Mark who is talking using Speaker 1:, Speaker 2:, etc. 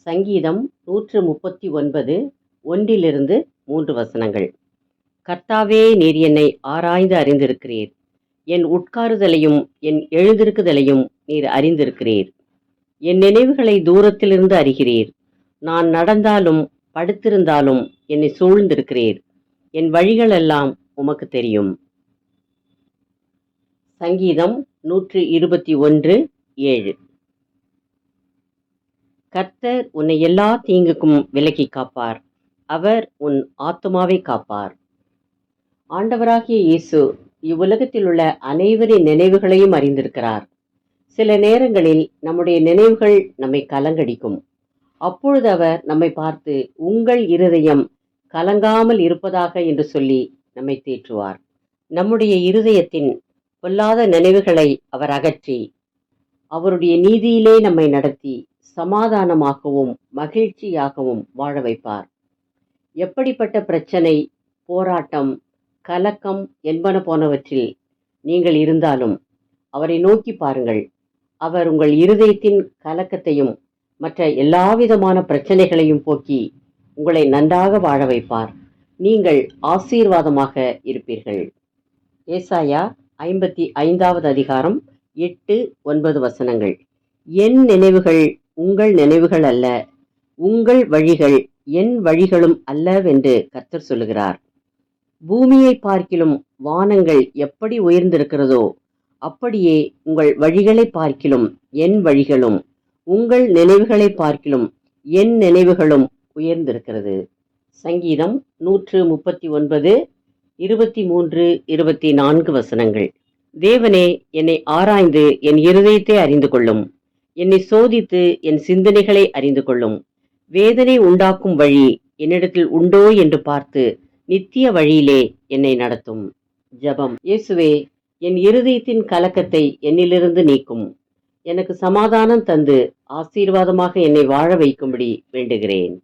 Speaker 1: சங்கீதம் 139 1 3 வசனங்கள். கர்த்தாவே, நீர் என்னை ஆராய்ந்து அறிந்திருக்கிறீர். என் உட்காருதலையும் என் எழுந்திருக்குதலையும் நீர் அறிந்திருக்கிறீர். என் நினைவுகளை தூரத்திலிருந்து அறிகிறீர். நான் நடந்தாலும் படுத்திருந்தாலும் என்னை சூழ்ந்திருக்கிறீர். என் வழிகளெல்லாம் உமக்கு தெரியும். சங்கீதம் 121 7. கர்த்தர் உன்னை எல்லா தீங்குக்கும் விலக்கி காப்பார். அவர் உன் ஆத்துமாவை காப்பார். ஆண்டவராகிய இயேசு இவ்வுலகத்தில் உள்ள அனைவரின் நினைவுகளையும் அறிந்திருக்கிறார். சில நேரங்களில் நம்முடைய நினைவுகள் நம்மை கலங்கடிக்கும். அப்பொழுது அவர் நம்மை பார்த்து, உங்கள் இருதயம் கலங்காமல் இருப்பதாக என்று சொல்லி நம்மை தேற்றுவார். நம்முடைய இருதயத்தின் பொல்லாத நினைவுகளை அவர் அகற்றி அவருடைய நீதியிலே நம்மை நடத்தி சமாதானமாகவும் மகிழ்ச்சியாகவும் வாழ வைப்பார். எப்படிப்பட்ட பிரச்சனை, போராட்டம், கலக்கம் என்பன போனவற்றில் நீங்கள் இருந்தாலும் அவரை நோக்கி பாருங்கள். அவர் உங்கள் இருதயத்தின் கலக்கத்தையும் மற்ற எல்லாவிதமான பிரச்சனைகளையும் போக்கி உங்களை நன்றாக வாழ வைப்பார். நீங்கள் ஆசீர்வாதமாக இருப்பீர்கள். ஏசாயா 55வது அதிகாரம் 8-9 வசனங்கள். என் நினைவுகள் உங்கள் நினைவுகள் அல்ல, உங்கள் வழிகள் என் வழிகளும் அல்லவென்று கர்த்தர் சொல்லுகிறார். பூமியை பார்க்கிலும் வானங்கள் எப்படி உயர்ந்திருக்கிறதோ அப்படியே உங்கள் வழிகளை பார்க்கிலும் என் வழிகளும், உங்கள் நினைவுகளை பார்க்கிலும் என் நினைவுகளும் உயர்ந்திருக்கிறது. சங்கீதம் 139 23-24 வசனங்கள். தேவனே, என்னை ஆராய்ந்து என் இருதயத்தை அறிந்து கொள்ளும். என்னை சோதித்து என் சிந்தனைகளை அறிந்து கொள்ளும். வேதனை உண்டாக்கும் வழி என்னிடத்தில் உண்டோ என்று பார்த்து நித்திய வழியிலே என்னை நடத்தும். ஜெபம். இயேசுவே, என் இருதயத்தின் கலக்கத்தை என்னிலிருந்து நீக்கும். எனக்கு சமாதானம் தந்து ஆசீர்வாதமாக என்னை வாழ வைக்கும்படி வேண்டுகிறேன்.